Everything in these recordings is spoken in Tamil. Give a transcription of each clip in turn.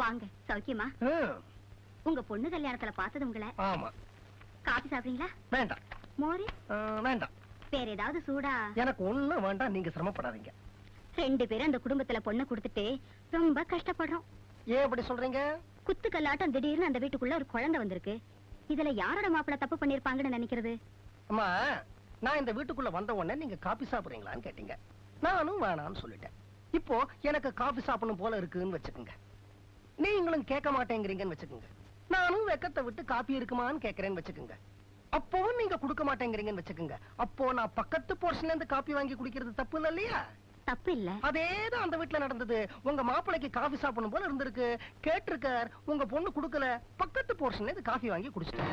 வாங்க. சௌக்கியமா? உங்க பொண்ணு கல்யாணத்துல பார்த்தது உங்களை. ஆமா. காபி சாப்பிடுறீங்களா? வேண்டாம். மோரு? வேண்டாம். வேற ஏதாவது சூடா? எனக்கு ஒண்ணும் வேண்டாம், நீங்க சிரமப்படாதீங்க. 2 பேரும் அந்த குடும்பத்துல பொண்ணு கொடுத்துட்டு ரொம்ப கஷ்டப்படுறோம். ஏன் அப்படி சொல்றீங்க? குத்து கல்லாட்டம் திடீர்னு அந்த வீட்டுக்குள்ள ஒரு குழந்தை வந்திருக்கு. இதுல யாரோட மாப்பிள்ள தப்பு பண்ணிருப்பாங்கன்னு நினைக்கிறது? அம்மா, நான் இந்த வீட்டுக்குள்ள வந்த உடனே நீங்க காபி சாப்பிடுறீங்களான்னு கேட்டீங்க. நானும் வேணாம்னு சொல்லிட்டேன். இப்போ எனக்கு காபி சாப்பிடணும் போல இருக்குன்னு வச்சுக்கோங்க. நீங்களும் கேட்க மாட்டேங்கிறீங்கன்னு வச்சுக்கோங்க. நானும் வெக்கத்தை விட்டு காபி இருக்குமான்னு கேட்கறேன்னு வச்சுக்கோங்க. அப்பவும் நீங்க குடுக்க மாட்டேங்கிறீங்கன்னு வச்சுக்கோங்க. அப்போ நான் பக்கத்து போர்ஷன்ல இருந்து காபி வாங்கி குடிக்கிறது தப்பு இல்லையா? தப்பு இல்ல. அதேதான் அந்த வீட்டுல நடந்தது. உங்க மாப்பிளைக்கு காபி சாப்பிடணும் போல இருந்திருக்கு. கேட்டிருக்கார், உங்க பொண்ணு குடுக்கல. பக்கத்து போர்ஷன்ல இருந்து காபி வாங்கி குடிச்சிட்டார்.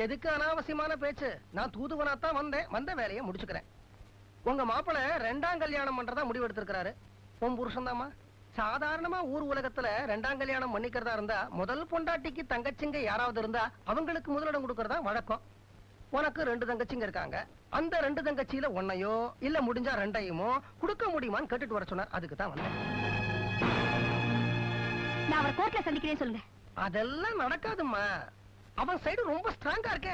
எதுக்கு அனாவசியமான பேச்சு? நான் தூதுவனாத்தான் வந்தேன். வந்த வேலையை முடிச்சுக்கிறேன். உங்க மாப்பிளை 2ஆம் கல்யாணம் பண்றதா முடிவு எடுத்திருக்கிறாரு. உன் புருஷன் தாமா. சாதாரணமா ஊர் உலகத்துல 2ஆம் கல்யாணம் பண்ணிக்கிறதா இருந்தா முதல் பொண்டாட்டிக்கு தங்கச்சிங்க யாராவது இருந்தா அவங்களுக்கு முதலிடம் கொடுக்கறதா வழக்கம். உனக்கு 2 தங்கச்சிங்க இருக்காங்க. அந்த 2 தங்கச்சியில ஒன்னையோ இல்ல முடிஞ்சா 2ஐயுமோ கொடுக்க முடியுமான்னு கேட்டுட்டு வர சொன்னார். அதுக்கு தான் வந்தேன். நான் அவரை கோர்ட்ல சந்திக்கிறேன் சொல்லுங்க. அதெல்லாம் நடக்காதும்மா. அவன் சைடு ரொம்ப ஸ்ட்ராங்கா இருக்க.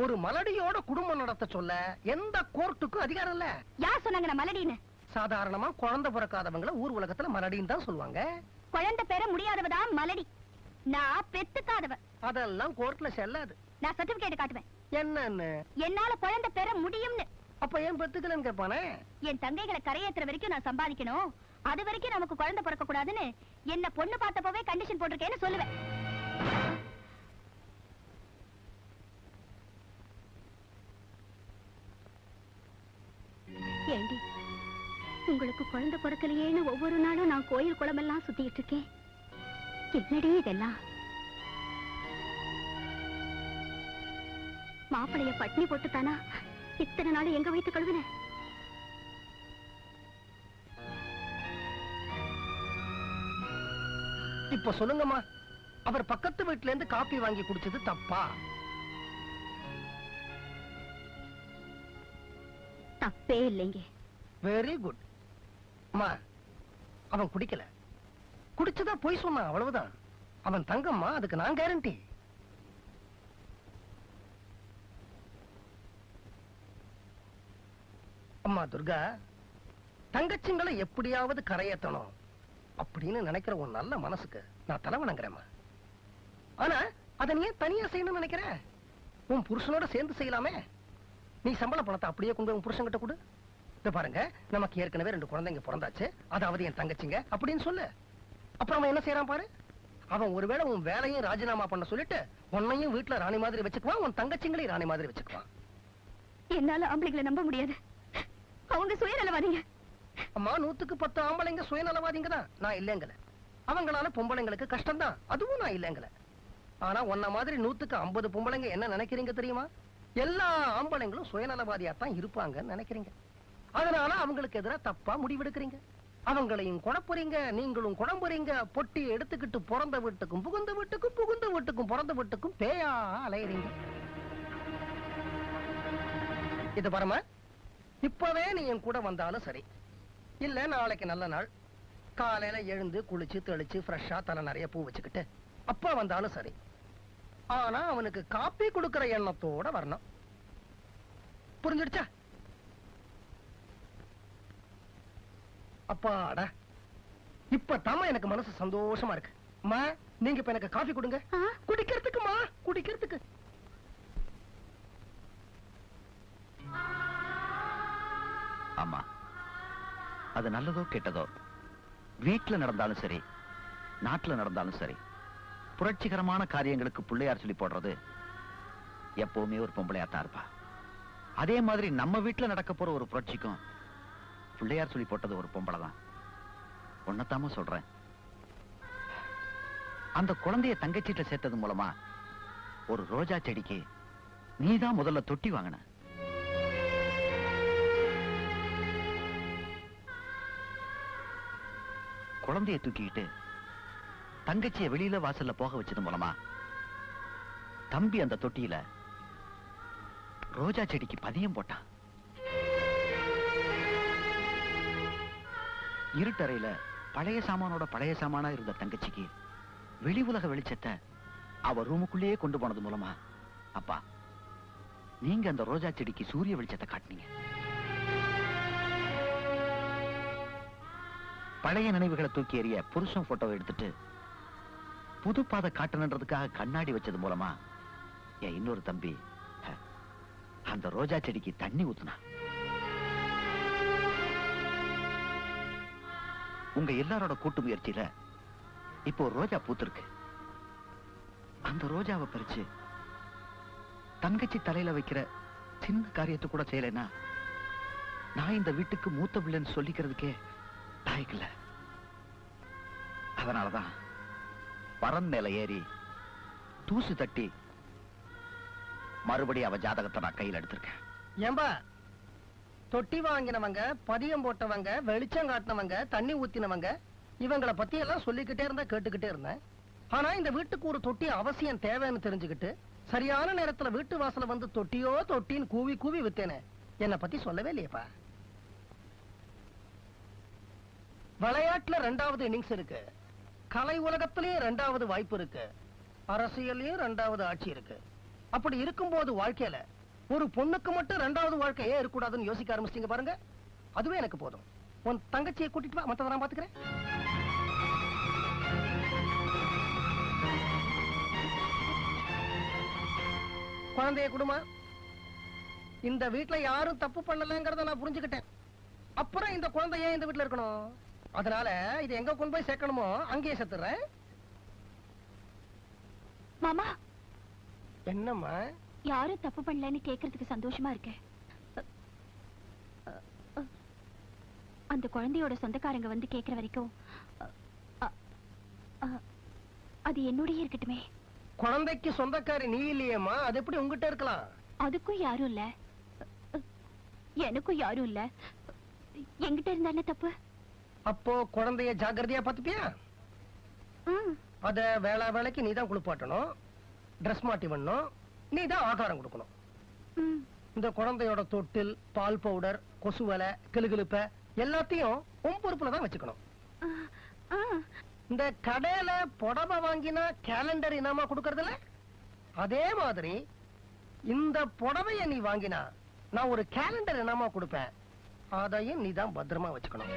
ஒரு மலடியோட குடும்பம் நடத்த சொல்ல எந்த கோர்ட்டுக்கும் அதிகாரம் இல்ல. யார் சொன்னாங்க நான் மலடின்னு? சாதாரணமா குழந்தை பிறக்காதவங்கள ஊர் உலகத்துல மலடின்னு தான் சொல்லுவாங்க. குழந்தை பெற முடியாதவதான் மலடி. நான் பெத்துக்காதவ. அதெல்லாம் கோர்ட்ல செல்லாது. நான் சர்டிபிகேட் காட்டுவேன். என்னன்னு? என்னால குழந்தை பெற முடியும்னு. அப்ப ஏன் பெத்துக்கலன்னு கேட்பானே? என் தங்கைகளை கரையேத்துற வரைக்கும் நான் சம்பாதிக்கணும். அது வரைக்கும் நமக்கு குழந்தை பிறக்க கூடாதுன்னு என்ன பொண்ணு பார்த்தப்பவே கண்டிஷன் போட்டிருக்கேன்னு சொல்லுவேன். ஏண்டி, உங்களுக்கு குழந்தை பிறக்கலையேன்னு ஒவ்வொரு நாளும் நான் கோயில் குளமெல்லாம் சுத்திட்டு இருக்கேன். என்னடி இதெல்லாம்? மாப்பிளைய பட்னி போட்டுத்தானா இத்தனை நாள் எங்க வைத்து கழுவின? இப்ப சொல்லுங்கம்மா, அவர் பக்கத்து வீட்டுல இருந்து காப்பி வாங்கி குடிச்சது தப்பா? தப்பே இல்லைங்க. Very good. அம்மா, அவன் குடிக்கல. குடிச்சதா போய் சொன்னான், அவ்வளவுதான். அவன் தங்கம்மா, அதுக்கு நான் கேரண்டி. அம்மா துர்கா, தங்கச்சிங்களை எப்படியாவது கரையேத்தணும் அப்படின்னு நினைக்கிற உன் நல்ல மனசுக்கு நான் தலை வணங்குறேம்மா. ஆனா அதை நீ தனியா செய்யணும்னு நினைக்கிற? உன் புருஷனோட சேர்ந்து செய்யலாமே. நீ சம்பள பணத்தை அப்படியே கொண்டு உன் புருஷன் கிட்ட கொடு. இத பாருங்க, நமக்கு ஏற்கனவே 2 குழந்தைங்க பிறந்தாச்சு, அதாவது என் தங்கச்சிங்க அப்படின்னு சொல்லு. அப்புறம் அவன் என்ன செய்யறான் பாரு. அவன் ஒருவேளை உன் வேலையும் ராஜினாமா பண்ண சொல்லிட்டு உன்னையும் வீட்டுல ராணி மாதிரி வச்சுக்குவான், உன் தங்கச்சிங்களையும் ராணி மாதிரி வச்சுக்குவான். என்னால ஆம்பளைங்களை நம்ப முடியாது. அவங்க சுயநலவாதிங்க. அம்மா, 100க்கு 10 ஆம்பளைங்க சுயநலவாதிங்க தான். நான் இல்லைங்கல. அவங்களால பொம்பளைங்களுக்கு கஷ்டம் தான், அதுவும் நான் இல்லைங்கல. ஆனா உன்ன மாதிரி 100க்கு 50 பொம்பளைங்க என்ன நினைக்கிறீங்க தெரியுமா? எல்லா ஆம்பளைங்களும் சுயநலவாதியாத்தான் இருப்பாங்கன்னு நினைக்கிறீங்க. அதனால அவங்களுக்கு எதிராக தப்பா முடிவெடுக்கிறீங்க. அவங்களையும் குழப்புறீங்க, நீங்களும் குழம்புறீங்க. பொட்டி எடுத்துக்கிட்டு பிறந்த வீட்டுக்கும் புகுந்த வீட்டுக்கும், புகுந்த வீட்டுக்கும் பிறந்த வீட்டுக்கும் பேயா அலையறீங்க. இது பாருமா, இப்பவே நீ என் கூட வந்தாலும் சரி, இல்ல நாளைக்கு நல்ல நாள் காலையில எழுந்து குளிச்சு தெளிச்சு ஃப்ரெஷ்ஷா தலை நிறைய பூ வச்சுக்கிட்டு அப்பா வந்தாலும் சரி. ஆனா அவனுக்கு காப்பி கொடுக்கிற எண்ணத்தோட வரணும். புரிஞ்சிடுச்சா? அப்பாடா, இப்ப தாமா எனக்கு மனசு சந்தோஷமா இருக்கு. அம்மா, நீங்க இப்ப எனக்கு காஃபி கொடுங்க. குடிக்கிறதுக்குமா? குடிக்கிறதுக்கு. ஆமா, அது நல்லதோ கெட்டதோ, வீட்டுல நடந்தாலும் சரி, நாட்டுல நடந்தாலும் சரி, புரட்சிகரமான காரியங்களுக்கு பிள்ளையார் சொல்லி போடுறது எப்பவுமே ஒரு பொம்பளையாத்தான் இருப்பா. அதே மாதிரி நம்ம வீட்டுல நடக்க போற ஒரு புரட்சிக்கும் பிள்ளையார் சொல்லி போட்டது ஒரு பொம்பளை தான். ஒன்னத்தாம சொல்றேன், அந்த குழந்தைய தங்கச்சிட்ட சேர்த்தது மூலமா ஒரு ரோஜா செடிக்கு நீதான் முதல்ல தொட்டி வாங்கின. குழந்தைய தூக்கிட்டு தங்கச்சிய வெளியில வாசல்ல போக வச்சது மூலமா தம்பி அந்த தொட்டியில ரோஜா செடிக்கு பதியம் போட்டான். இருட்டறையில பழைய சாமானோட பழைய சாமானா இருந்த தங்கச்சிக்கு வெளி உலக வெளிச்சத்தை அவ ரூமுக்குள்ளேயே கொண்டு போனது மூலமா அப்பா நீங்க அந்த ரோஜா செடிக்கு சூரிய வெளிச்சத்தை காட்டினீங்க. பழைய நினைவுகளை தூக்கி எறிய புருஷன் போட்டோவை எடுத்துட்டு புது பாதை காட்டணுன்றதுக்காக கண்ணாடி வச்சது மூலமா என் இன்னொரு தம்பி அந்த ரோஜா செடிக்கு தண்ணி ஊத்துனா. உங்க எல்லாரோட கூட்டு முயற்சியில இப்போ ரோஜா பூத்திருக்கு. அந்த ரோஜாவை பறிச்சு தங்கச்சி தலையில வைக்கிற சின்ன காரியத்தை கூட செய்யலைன்னா நான் இந்த வீட்டுக்கு மூத்த பிள்ளைன்னு சொல்லிக்கிறதுக்கே தாய்க்கல. அதனாலதான் பரன் மேல ஏறி தூசு தட்டி மறுபடி அவ ஜாதகத்தை நான் கையில் எடுத்திருக்கேன். ஏம்பா, தொட்டி வாங்கினவங்க, பதியம் போட்டவங்க, வெளிச்சம் காட்டினவங்க, தண்ணி ஊத்தினவங்க, இவங்களை பத்தி எல்லாம் சொல்லிக்கிட்டே இருந்தா கேட்டுக்கிட்டே இருந்தேன். ஆனா இந்த வீட்டுக்கு ஒரு தொட்டி அவசியம் தேவைன்னு தெரிஞ்சுக்கிட்டு சரியான நேரத்துல வீட்டு வாசல வந்து தொட்டியோ தொட்டின்னு கூவி கூவி வித்தேனே, என்னை பத்தி சொல்லவே இல்லையப்பா. விளையாட்டுல 2வது இன்னிங்ஸ் இருக்கு, கலை உலகத்திலயும் 2வது வாய்ப்பு இருக்கு, அரசியலையும் 2வது ஆட்சி இருக்கு. அப்படி இருக்கும்போது வாழ்க்கையில ஒரு பொண்ணுக்கு மட்டும் 2வது வாழ்க்கை ஏன் இருக்கக்கூடாதுன்னு யோசிக்க ஆரம்பிச்சிட்டீங்க பாருங்க. அதுவே எனக்கு போதும். உன் தங்கச்சியை கூட்டிட்டு வா, மத்தத நான் பாத்துக்கிறேன். குழந்தைய குடுமா. இந்த வீட்டுல யாரும் தப்பு பண்ணலங்கிறத நான் புரிஞ்சுக்கிட்டேன். அப்புறம் இந்த குழந்தை ஏன் இந்த வீட்டுல இருக்கணும்? அதனால இது எங்க கொண்டு போய் சேர்க்கணுமோ அங்கேயே சேர்த்துறேன். மாமா, என்னம்மா? யாரும் தப்பு பண்ணலன்னு கேக்குறதுக்கு சந்தோஷமா இருக்கு. அந்த குழந்தையோட சொந்தக்காரங்க வந்து கேக்குற வரைக்கும் அது என்னோடயே இருக்கட்டுமே. குழந்தைக்கு சொந்தக்காரி நீ இல்லையேம்மா, அது எப்படி உங்ககிட்ட இருக்கலாம்? அதுக்கும் யாரும் இல்ல, எனக்கும் யாரும் இல்ல. என்கிட்ட இருந்தா என்ன தப்பு? அப்போ குழந்தைய ஜாக்கிரதையா பாத்துப்பியா? அத வேளா வேலைக்கு நீதான் குளிப்பாட்டணும், ட்ரெஸ் மாட்டி பண்ணணும், நீதான் ஆகாரம் கொடுக்கணும். இந்த குழந்தையோட தொட்டில், பால் பவுடர், கொசுவலை, கிளுகிழுப்ப எல்லாத்தையும் உன் பொறுப்புல தான் வச்சுக்கணும். இந்த கடையில புடவை வாங்கினா கேலண்டர் இனாமா கொடுக்கறதுல அதே மாதிரி இந்த புடவைய நீ வாங்கினா நான் ஒரு கேலண்டர் இனாமா கொடுப்பேன். அதையும் நீ தான் பத்திரமா வச்சுக்கணும்.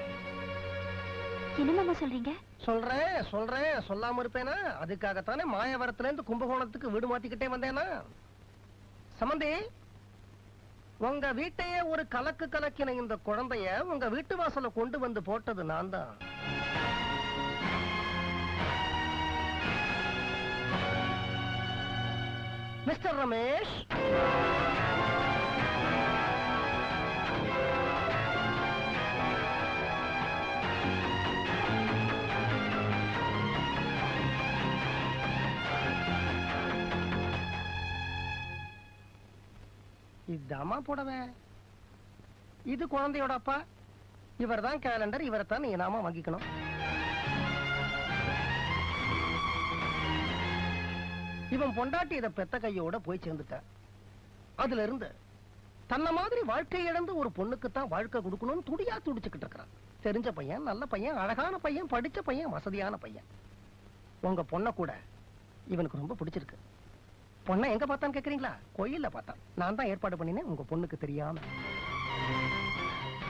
என்ன மாமா சொல்றீங்க? சொல்றேன் சொல்லாம இருப்பேனா? அதுக்காகத்தானே மாயவரத்துல இருந்து கும்பகோணத்துக்கு வீடு மாத்திக்கிட்டே வந்தேனா. சம்பந்தி, உங்க வீட்டையே ஒரு கலக்கு கலக்கின இந்த குழந்தைய உங்க வீட்டு வாசல கொண்டு வந்து போட்டது நான் தான். மிஸ்டர் ரமேஷ், இதாமா போடவே. இது குழந்தையோட அப்பா, இவர் தான் கேலண்டர், இவரை தான் நீ நாம வாங்கிக்கணும். இவன் பொண்டாட்டி இதை பெத்த கையோட போய் சேர்ந்துட்ட. அதுல இருந்து தன்னை மாதிரி வாழ்க்கை இழந்து ஒரு பொண்ணுக்கு தான் வாழ்க்கை கொடுக்கணும்னு துடியா துடிச்சுக்கிட்டு இருக்கிறான். தெரிஞ்ச பையன், நல்ல பையன், அழகான பையன், படிச்ச பையன், வசதியான பையன். உங்க பொண்ணை கூட இவனுக்கு ரொம்ப பிடிச்சிருக்கு. பொண்ணை எங்க பார்த்தான்னு கேக்குறீங்களா? கோயில்ல பார்த்தான். நான் தான் ஏற்பாடு பண்ணினேன், உங்க பொண்ணுக்கு தெரியாம.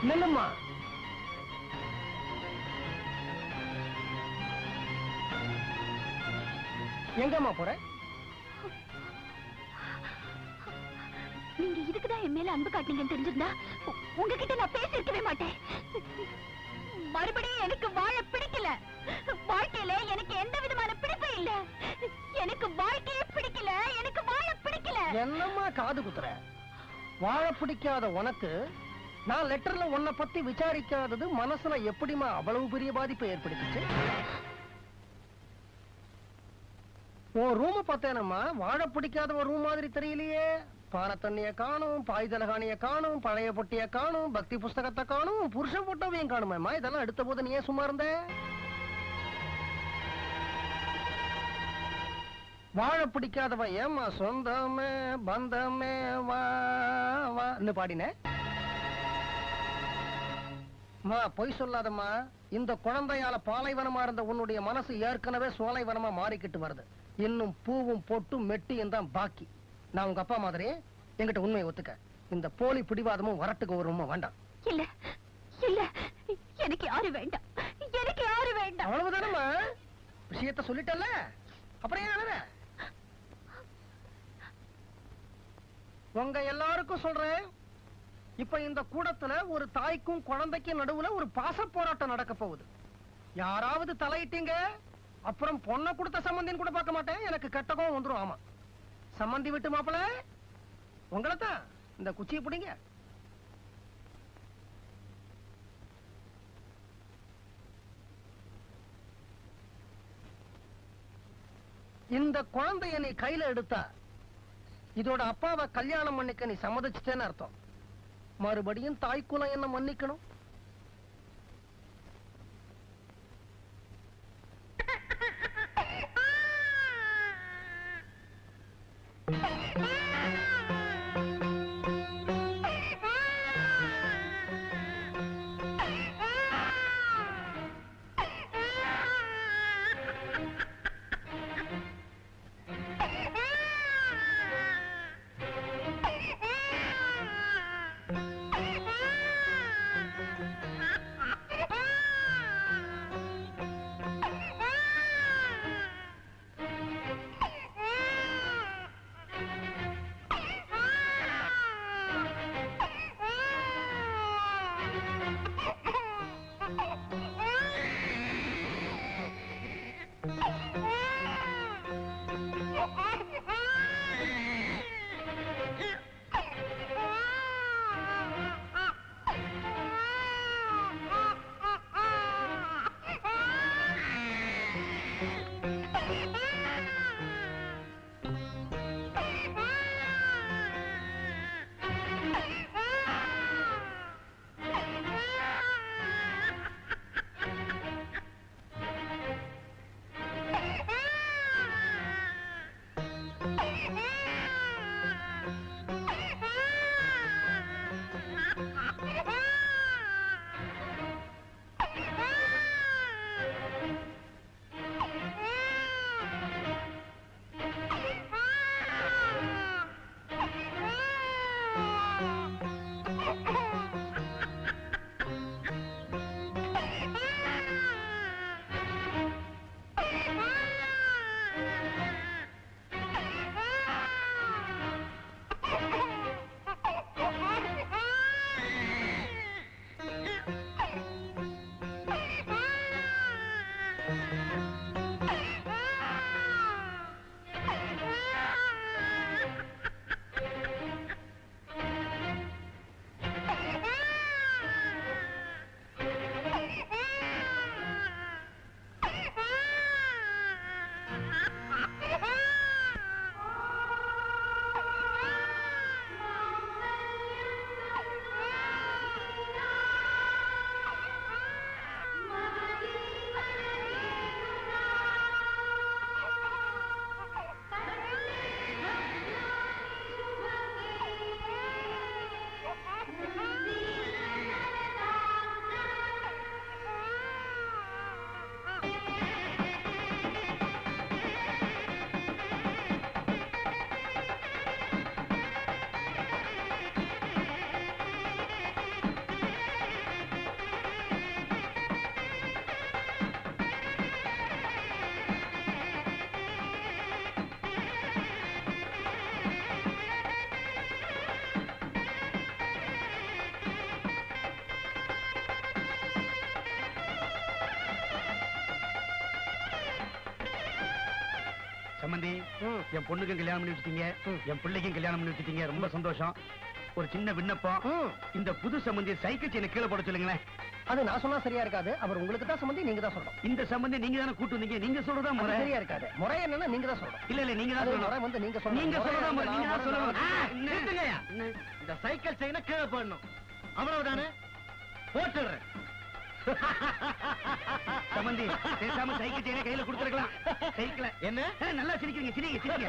நல்லம்மா, எங்கம்மா போற? நீங்க இதுக்குதான் என் மேல அன்பு காட்டுனீங்கன்னு தெரிஞ்சிருந்தா உங்ககிட்ட நான் பேசிருக்கவே மாட்டேன். மறுபடியும் எனக்கு வாழ பிடிக்கல. வாழ்க்கையில எனக்கு எந்த விதமான பிடிப்பும் இல்ல. எனக்கு வாழ்க்கையே பிடிக்கல, எனக்கு வாழ பிடிக்கல. என்னம்மா காது குத்துற? வாழ பிடிக்காத உனக்கு நான் லெட்டர்ல உன்னை பத்தி விசாரிக்காதது மனசுல எப்படிமா அவ்வளவு பெரிய பாதிப்பை ஏற்படுத்திச்சு? உன் ரூம் பார்த்தேனம்மா, வாழ பிடிக்காத ஒரு ரூம் மாதிரி தெரியலையே. பானை தண்ணிய காணும், பாய்தலகாணிய காணும், பழைய பொட்டிய காணும், பக்தி புஸ்தகத்தை காணும், புருஷன் போட்டோவையும் காணுமேம்மா. இதெல்லாம் எடுத்த போது நீ ஏன் சும்மா இருந்த? வாழ பிடிக்காதவ ஏம்மா சொந்தமே பந்தமே வா வான்னு பாடின. அம்மா பொய் சொல்லாதம்மா. இந்த குழந்தையால பாலைவனமா இருந்த உன்னுடைய மனசு ஏற்கனவே சோலைவனமா மாறிக்கிட்டு வருது. இன்னும் பூவும் பொட்டும் மெட்டியும் தான் பாக்கி. நான் உங்க அப்பா மாதிரி என்கிட்ட உண்மையை ஒத்துக்க. இந்த போலி பிடிவாதமும் வரட்டுக்கு வருமும் வேண்டாம். இல்ல இல்ல, எனக்கு யாரு வேண்டாம், எனக்கு யாரு வேண்டாம். அவ்வளவுதானம்மா, விஷயத்த சொல்லிட்டல்ல, அப்புறம் ஏன் அழுற? உங்க எல்லாருக்கும் சொல்றேன், இப்ப இந்த கூடத்துல ஒரு தாய்க்கும் குழந்தைக்கும் நடுவுல ஒரு பாச போராட்டம் நடக்க போகுது. யாராவது தலையிட்டீங்க, அப்புறம் பொண்ணை கொடுத்த சம்பந்தின்னு கூட பார்க்க மாட்டேன். எனக்கு கெட்டகம் வந்துரும். ஆமா, சம்பந்தி விட்டு மாப்பிள உங்களைத்தான். இந்த குச்சியை பிடிங்க. இந்த குழந்தைய நீ கையில எடுத்தா இதோட அப்பாவை கல்யாணம் பண்ணிக்க நீ சம்மதிச்சிட்டேன்னு அர்த்தம். மறுபடியும் தாய்க்குலம் என்ன மன்னிக்கணும். சம்பந்தி, என் பொண்ணுக்கும் கல்யாணம் பண்ணி வச்சுட்டீங்க, என் பிள்ளைக்கும் கல்யாணம் பண்ணி வச்சுட்டீங்க. ரொம்ப சந்தோஷம். ஒரு சின்ன விண்ணப்பம், இந்த புது சம்பந்தி சைக்கிள் செயினை கீழே போட சொல்லுங்களேன். அது நான் சொன்னா சரியா இருக்காது. அவர் உங்களுக்கு தான் சம்பந்தி, நீங்க தான் சொல்லணும். இந்த சம்பந்தி நீங்க தானே கூட்டு வந்தீங்க, நீங்க சொல்றதா முறை. சரியா இருக்காது. முறை என்னன்னா நீங்க தான் சொல்லணும். இல்ல இல்ல, நீங்க தான் சொல்லணும். முறை வந்து நீங்க சொல்லணும். நீங்க சொல்றதா முறை, நீங்க தான் சொல்லணும். நிறுத்துங்கய்யா. இந்த சைக்கிள் செயினை கீழே போடணும், அவ்வளவுதானே? போட்டுறேன். சம்பந்தி, பேசாம சைக்கிள் செயினை கையில கொடுத்துருக்கலாம். சைக்கிள் என்ன நல்லா சிரிக்கிறீங்க, சிரிங்க சிரிங்க.